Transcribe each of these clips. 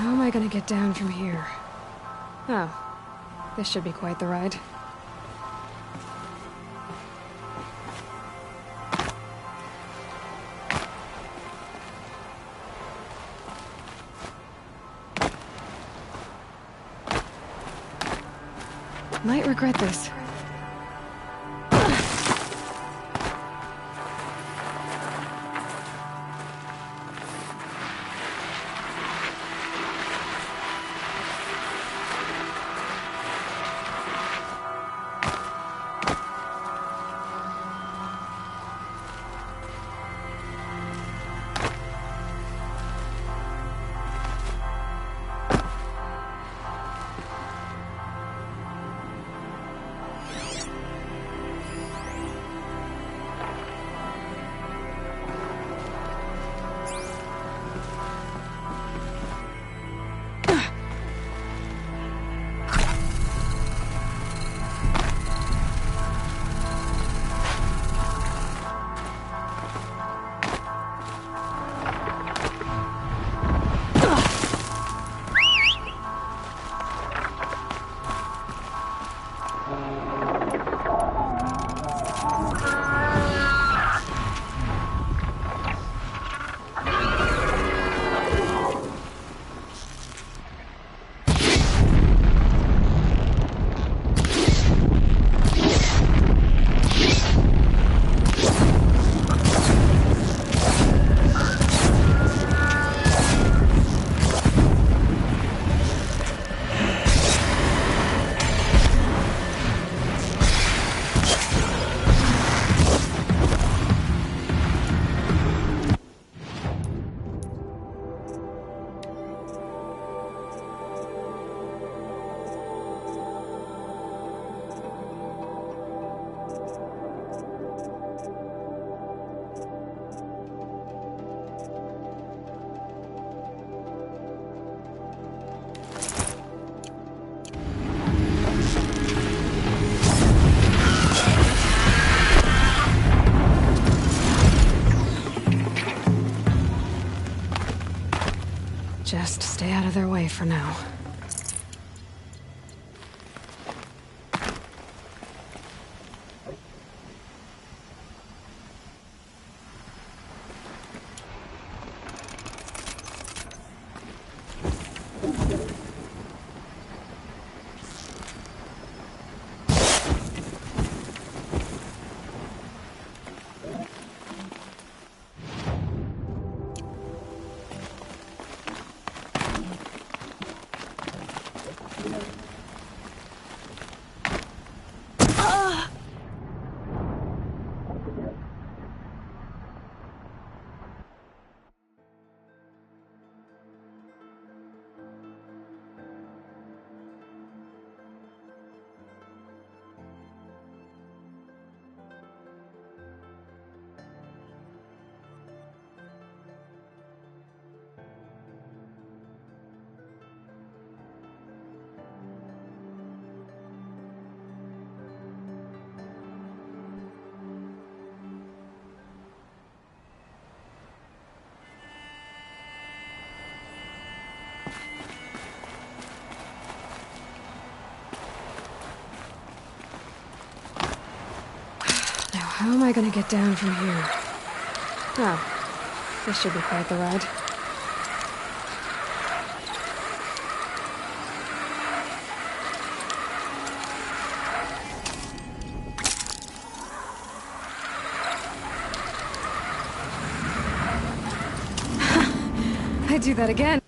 how am I gonna get down from here? Oh, this should be quite the ride. Might regret this. Just stay out of their way for now. How am I gonna get down from here? Oh, this should be quite the ride. I'd do that again.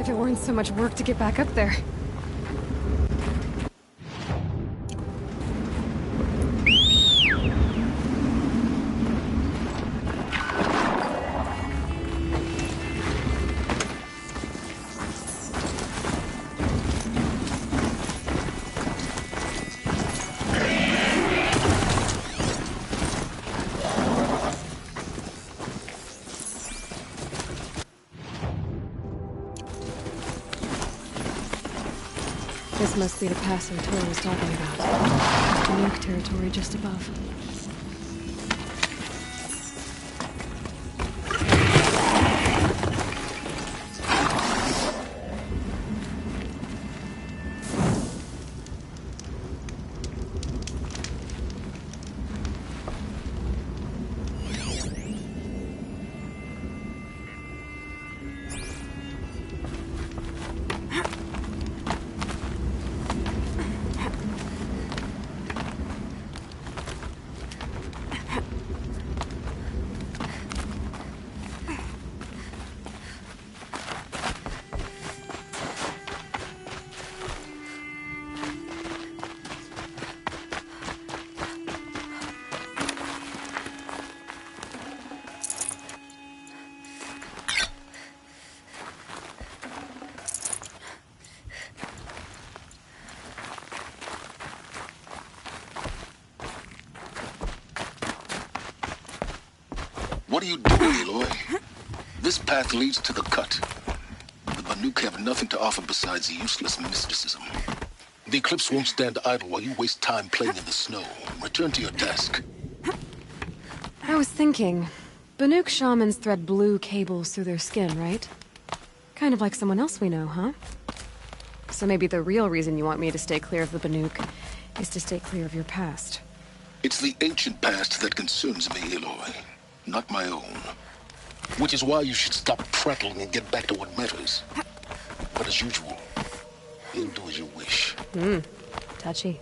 If it weren't so much work to get back up there. This must be the pass Tor was talking about. Nuke territory just above. What are you doing, Aloy? This path leads to the cut. The Banuk have nothing to offer besides useless mysticism. The Eclipse won't stand idle while you waste time playing in the snow. Return to your desk. I was thinking, Banuk shamans thread blue cables through their skin, right? Kind of like someone else we know, huh? So maybe the real reason you want me to stay clear of the Banuk is to stay clear of your past. It's the ancient past that concerns me, Aloy, not my own. Which is why you should stop prattling and get back to what matters. But as usual, you'll do as you wish. Touchy.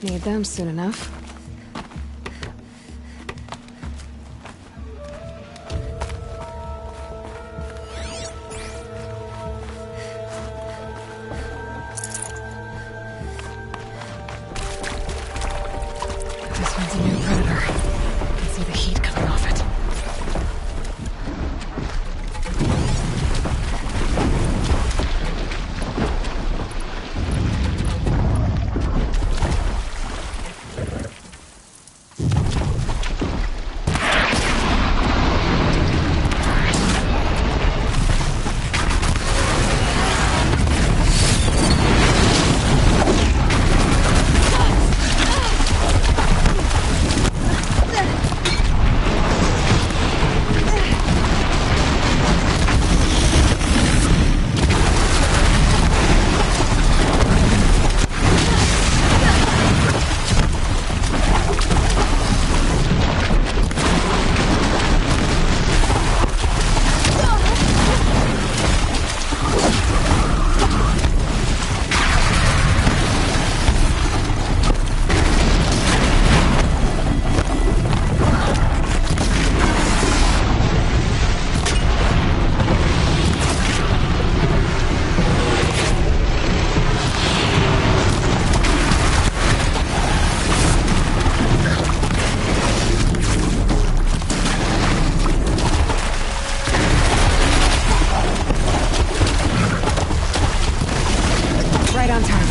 Need them soon enough. This one's a new predator. I can see the heat coming off it. Right on target.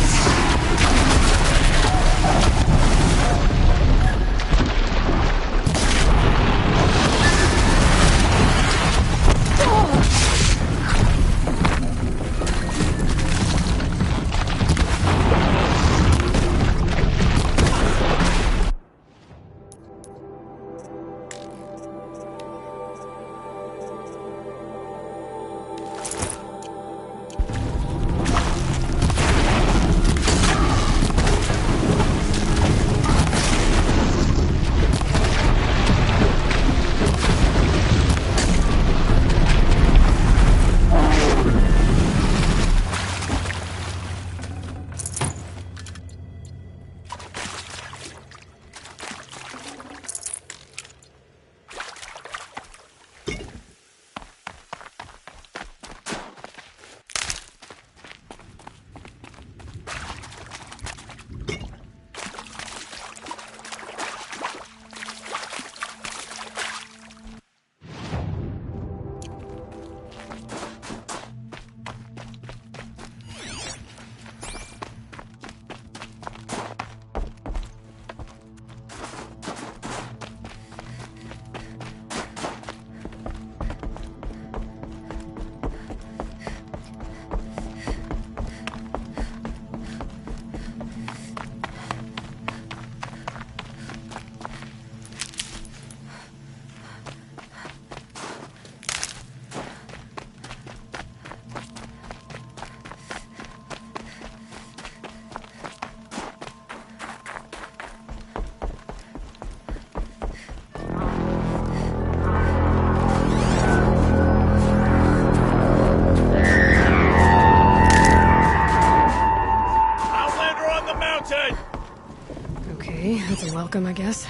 Okay, that's a welcome, I guess.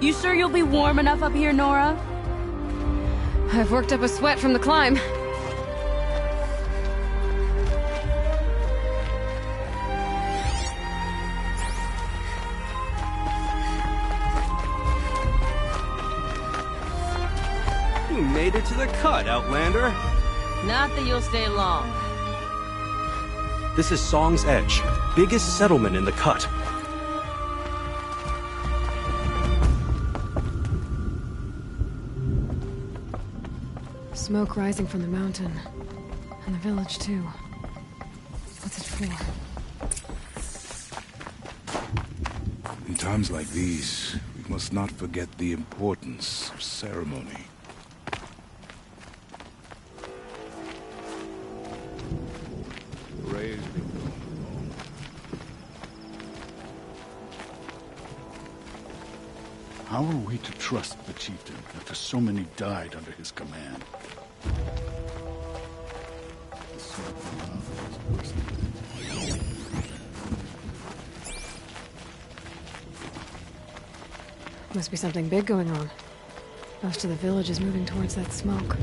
You sure you'll be warm enough up here, Nora? I've worked up a sweat from the climb. You made it to the cut, Outlander. Not that you'll stay long. This is Song's Edge, biggest settlement in the cut. Smoke rising from the mountain. And the village, too. What's it for? In times like these, we must not forget the importance of ceremony. Praise be God. How are we to trust the chieftain after so many died under his command? Must be something big going on. Most of the village is moving towards that smoke.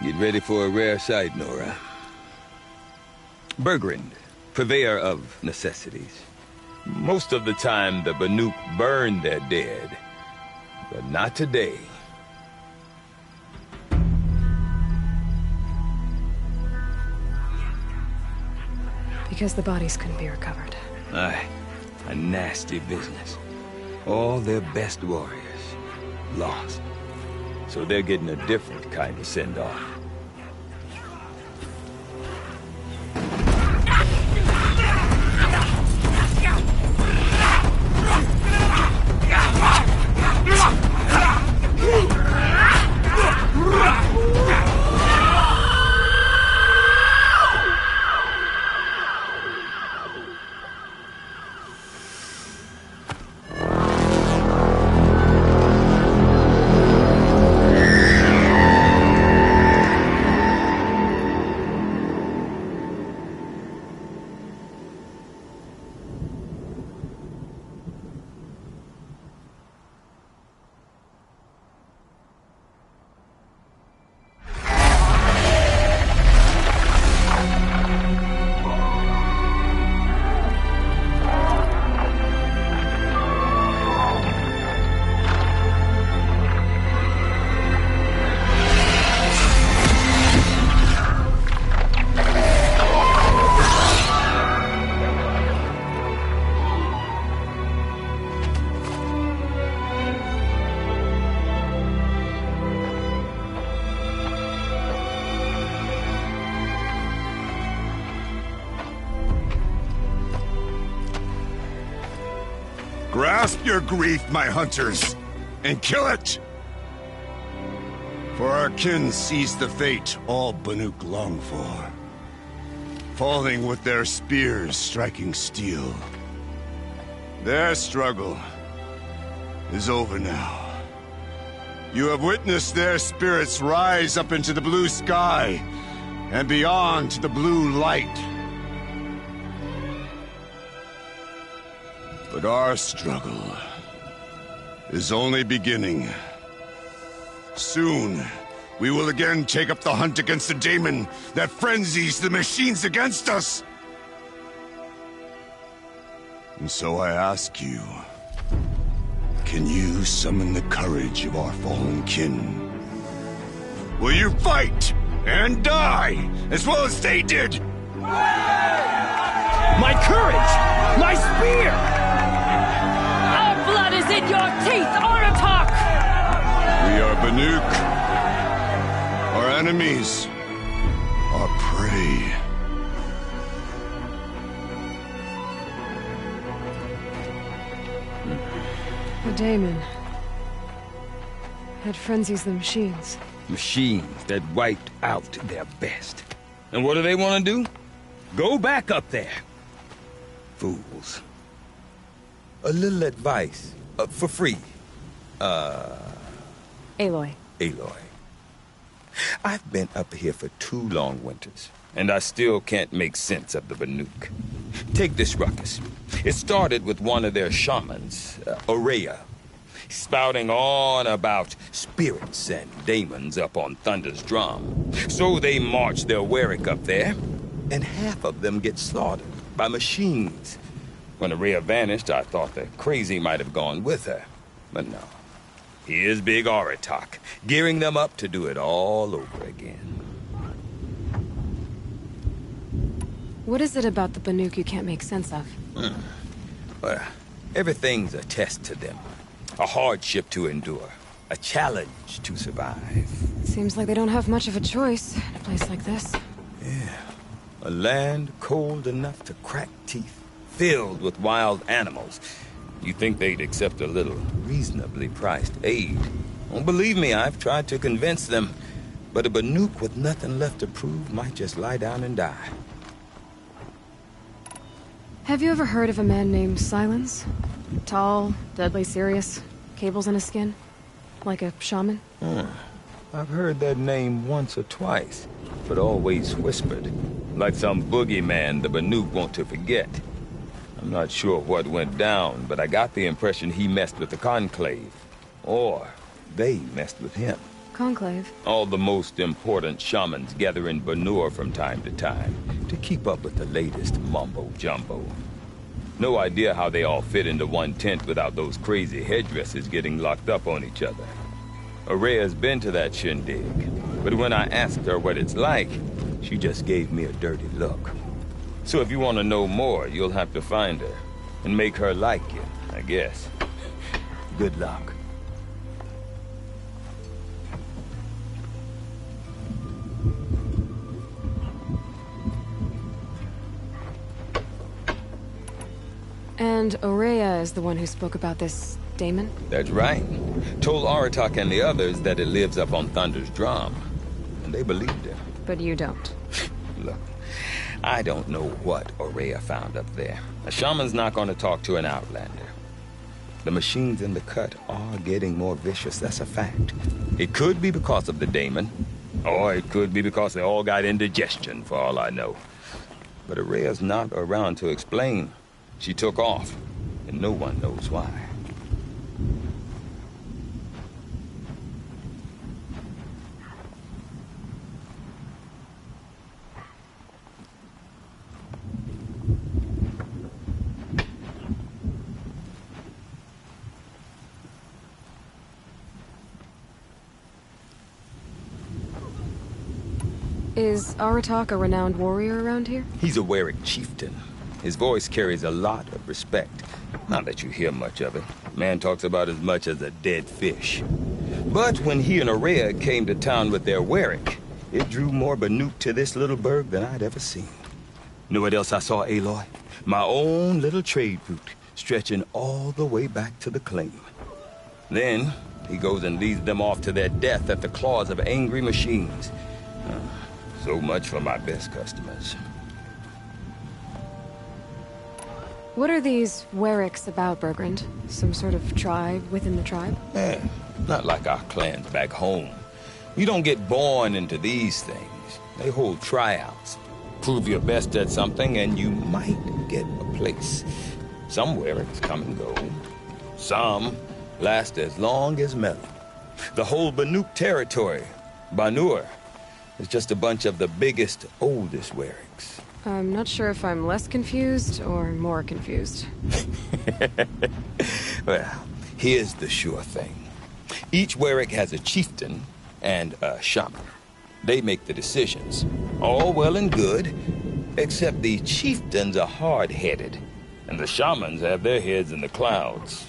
Get ready for a rare sight, Nora. Bergrand, purveyor of necessities. Most of the time, the Banuk burn their dead, but not today. Because the bodies couldn't be recovered. Aye, a nasty business. All their best warriors lost. So they're getting a different kind of send-off. Grasp your grief, my hunters, and kill it! For our kin sees the fate all Banuk long for. Falling with their spears striking steel. Their struggle is over now. You have witnessed their spirits rise up into the blue sky and beyond to the blue light. But our struggle is only beginning. Soon, we will again take up the hunt against the daemon that frenzies the machines against us. And so I ask you, can you summon the courage of our fallen kin? Will you fight and die as well as they did? My courage! My spear! Our blood is in your teeth, Aratak! We are Banuk. Our enemies are prey. The daemon had frenzies the machines. Machines that wiped out their best. And what do they want to do? Go back up there. Fools. A little advice, for free. Aloy. Aloy. I've been up here for 2 long winters, and I still can't make sense of the Banuk. Take this ruckus. It started with one of their shamans, Aurea, spouting on about spirits and demons up on Thunder's drum. So they march their Warwick up there, and half of them get slaughtered by machines. When Aurea vanished, I thought the crazy might have gone with her, but no. Here's Big Aratak, gearing them up to do it all over again. What is it about the Banuk you can't make sense of? Well, everything's a test to them. A hardship to endure. A challenge to survive. Seems like they don't have much of a choice in a place like this. Yeah. A land cold enough to crack teeth, filled with wild animals. You think they'd accept a little reasonably priced aid? Well, believe me, I've tried to convince them. But a Banuk with nothing left to prove might just lie down and die. Have you ever heard of a man named Silence? Tall, deadly serious, cables in his skin? Like a shaman? I've heard that name once or twice, but always whispered. Like some boogeyman the Banuk want to forget. I'm not sure what went down, but I got the impression he messed with the Conclave. Or they messed with him. Conclave? All the most important shamans gather in Banur from time to time to keep up with the latest mumbo-jumbo. No idea how they all fit into one tent without those crazy headdresses getting locked up on each other. Aurea's been to that shindig, but when I asked her what it's like, she just gave me a dirty look. So if you want to know more, you'll have to find her and make her like you, I guess. Good luck. And Aurea is the one who spoke about this daemon? That's right. Told Aratak and the others that it lives up on Thunder's drum. And they believed him. But you don't. Look, I don't know what Aurea found up there. A shaman's not going to talk to an outlander. The machines in the cut are getting more vicious, that's a fact. It could be because of the daemon, or it could be because they all got indigestion, for all I know. But Aurea's not around to explain. She took off, and no one knows why. Is Aratak a renowned warrior around here? He's a Warwick chieftain. His voice carries a lot of respect. Not that you hear much of it. Man talks about as much as a dead fish. But when he and Aurea came to town with their Warwick, it drew more Banuk to this little burg than I'd ever seen. Know what else I saw, Aloy? My own little trade route, stretching all the way back to the claim. Then, he goes and leads them off to their death at the claws of angry machines. So much for my best customers. What are these Warwicks about, Bergrand? Some sort of tribe within the tribe? Not like our clans back home. You don't get born into these things. They hold tryouts. Prove your best at something and you might get a place. Some Warwicks come and go. Some last as long as Melon. The whole Banuk territory, Banur, is just a bunch of the biggest, oldest Warwicks. I'm not sure if I'm less confused or more confused. Well, here's the sure thing. Each Warwick has a chieftain and a shaman. They make the decisions. All well and good, except the chieftains are hard-headed, and the shamans have their heads in the clouds.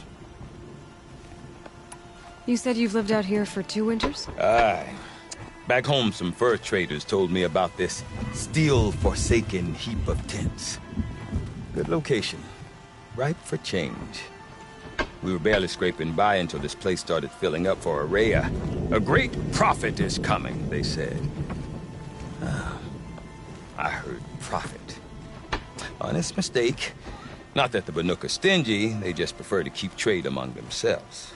You said you've lived out here for 2 winters? Aye. Back home, some fur traders told me about this steel-forsaken heap of tents. Good location. Ripe for change. We were barely scraping by until this place started filling up for Aurea. A great prophet is coming, they said. I heard prophet. Honest mistake. Not that the Banuk are stingy, they just prefer to keep trade among themselves.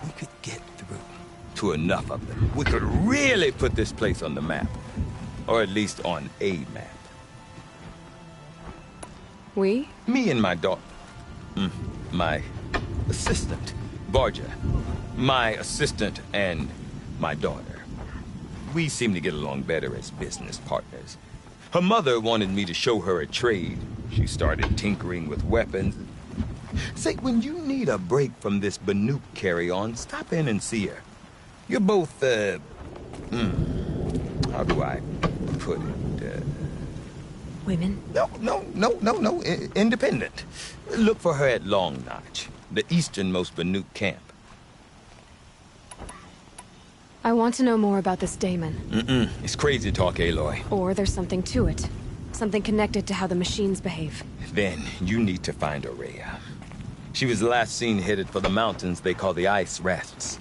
We could get through to enough of them. We could really put this place on the map. Or at least on a map. We? Me and my daughter. My assistant, Barja. My assistant and my daughter. We seem to get along better as business partners. Her mother wanted me to show her a trade. She started tinkering with weapons. Say, when you need a break from this Banuk carry-on, stop in and see her. You're both, how do I put it? Women? No. Independent. Look for her at Long Notch, the easternmost Banuk camp. I want to know more about this Damon. It's crazy talk, Aloy. Or there's something to it. Something connected to how the machines behave. Then you need to find Aurea. She was last seen headed for the mountains they call the Ice Rats.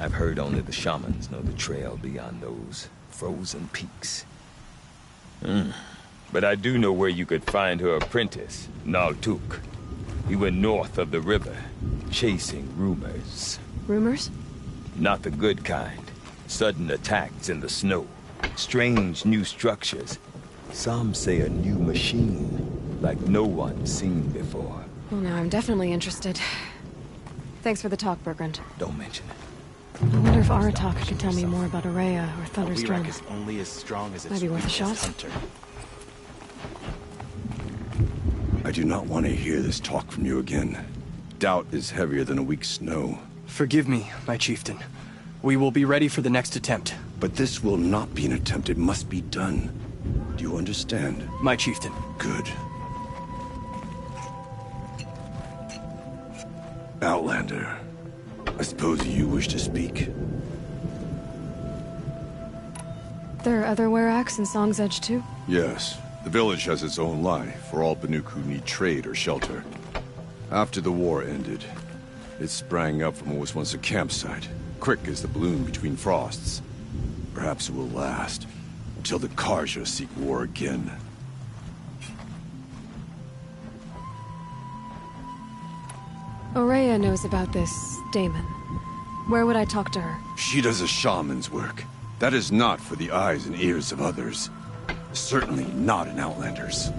I've heard only the shamans know the trail beyond those frozen peaks. But I do know where you could find her apprentice, Naltuk. He went north of the river, chasing rumors. Rumors? Not the good kind. Sudden attacks in the snow. Strange new structures. Some say a new machine, like no one's seen before. Well, now I'm definitely interested. Thanks for the talk, Bergrand. Don't mention it. I wonder if Aratak could tell me more about Aurea or Thunderstrom. is only as strong as its Might be worth a shot. hunter. I do not want to hear this talk from you again. Doubt is heavier than a week's snow. Forgive me, my chieftain. We will be ready for the next attempt. But this will not be an attempt. It must be done. Do you understand? My chieftain. Good. Outlander, I suppose you wish to speak? There are other Weraks in Song's Edge too? Yes. The village has its own life for all Banuk who need trade or shelter. After the war ended, it sprang up from what was once a campsite, quick as the bloom between frosts. Perhaps it will last, until the Karja seek war again. Aurea knows about this Damon. Where would I talk to her? She does a shaman's work. That is not for the eyes and ears of others. Certainly not an Outlander's.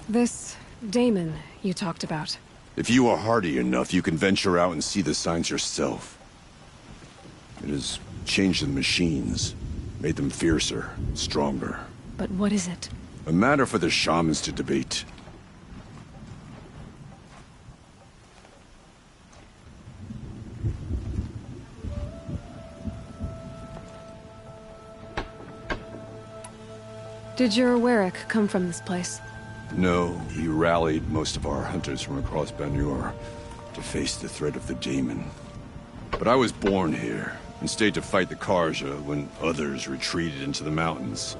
This Damon you talked about. If you are hardy enough, you can venture out and see the signs yourself. It has changed the machines, made them fiercer, stronger. But what is it? A matter for the shamans to debate. Did your Werak come from this place? No, we rallied most of our hunters from across Banur to face the threat of the Demon. But I was born here, and stayed to fight the Karja when others retreated into the mountains.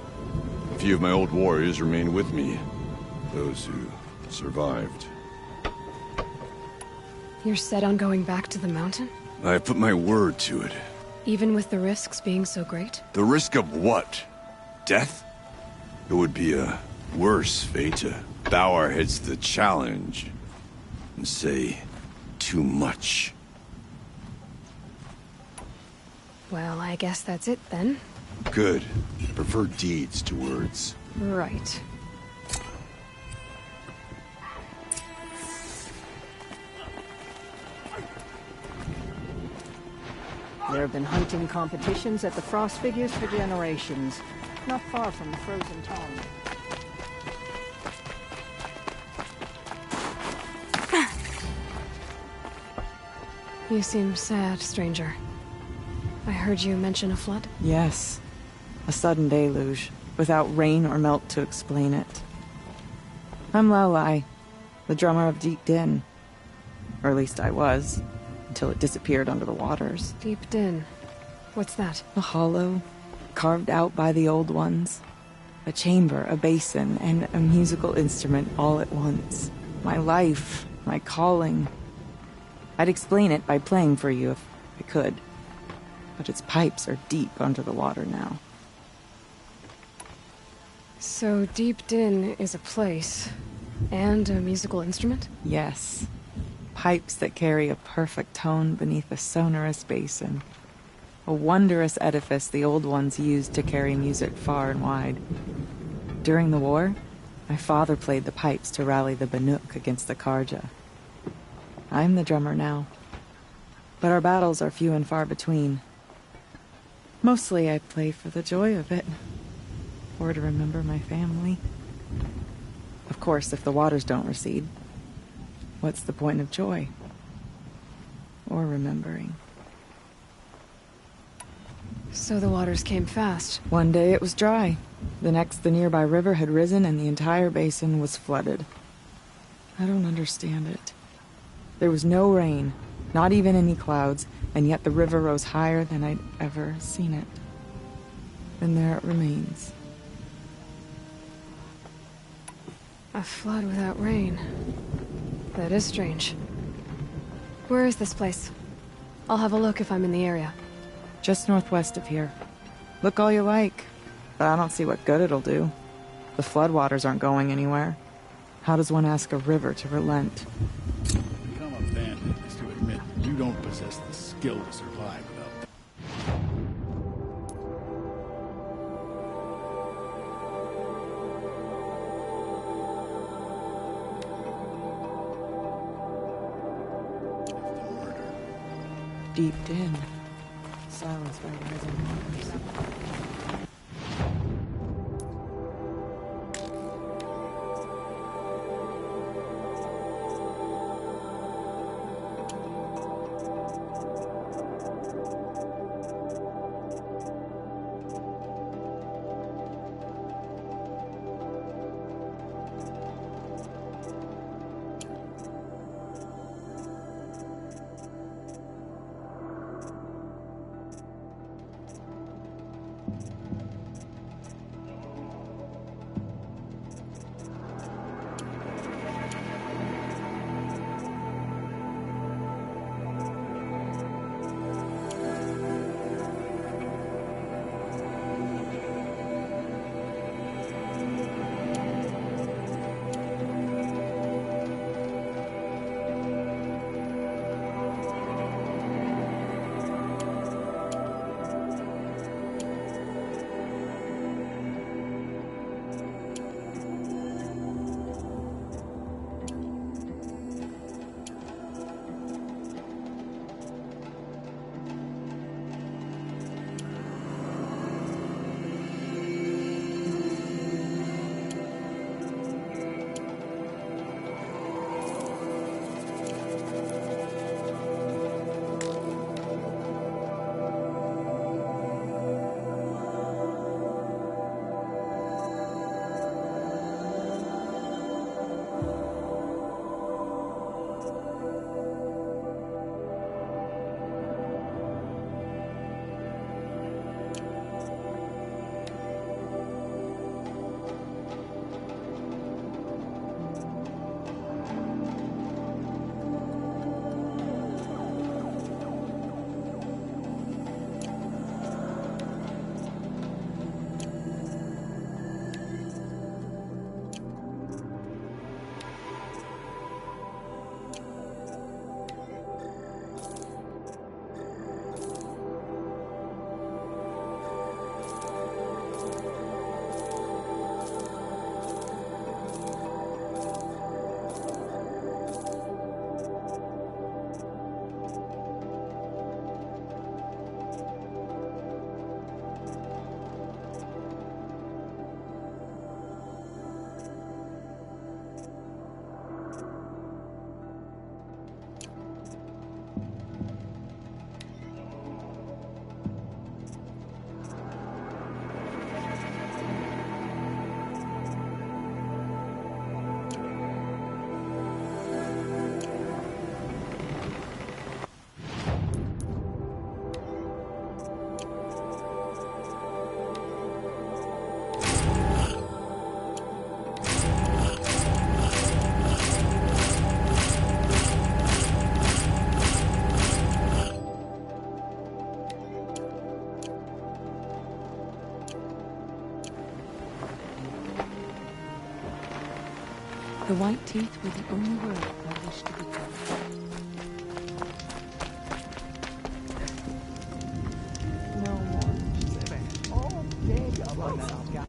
A few of my old warriors remained with me, those who survived. You're set on going back to the mountain? I have put my word to it. Even with the risks being so great? The risk of what? Death? It would be a worse fate to bow our heads to the challenge and say too much. Well, I guess that's it then. Good. I prefer deeds to words. Right. There have been hunting competitions at the Frost Figures for generations, not far from the Frozen Tongue. You seem sad, stranger. I heard you mention a flood? Yes. A sudden deluge. without rain or melt to explain it. I'm Lelai, the drummer of Deep Din. Or at least I was, until it disappeared under the waters. Deep Din. What's that? A hollow, carved out by the old ones. A chamber, a basin, and a musical instrument all at once. My life, my calling. I'd explain it by playing for you if I could. But its pipes are deep under the water now. So Deep Din is a place, and a musical instrument? Yes. Pipes that carry a perfect tone beneath a sonorous basin. A wondrous edifice the old ones used to carry music far and wide. During the war, my father played the pipes to rally the Banuk against the Karja. I'm the drummer now. But our battles are few and far between. Mostly I play for the joy of it. Or to remember my family. Of course, if the waters don't recede, what's the point of joy? Or remembering? So the waters came fast. One day it was dry. The next, the nearby river had risen and the entire basin was flooded. I don't understand it. There was no rain, not even any clouds, and yet the river rose higher than I'd ever seen it. And there it remains. A flood without rain. That is strange. Where is this place? I'll have a look if I'm in the area. Just northwest of here. Look all you like, but I don't see what good it'll do. The floodwaters aren't going anywhere. How does one ask a river to relent? To become a bandit is to admit that you don't possess the skill to survive without them. Deep Din. Silence by rising waters. The white teeth were the only word I wished to be heard. No more. Oh, there you go.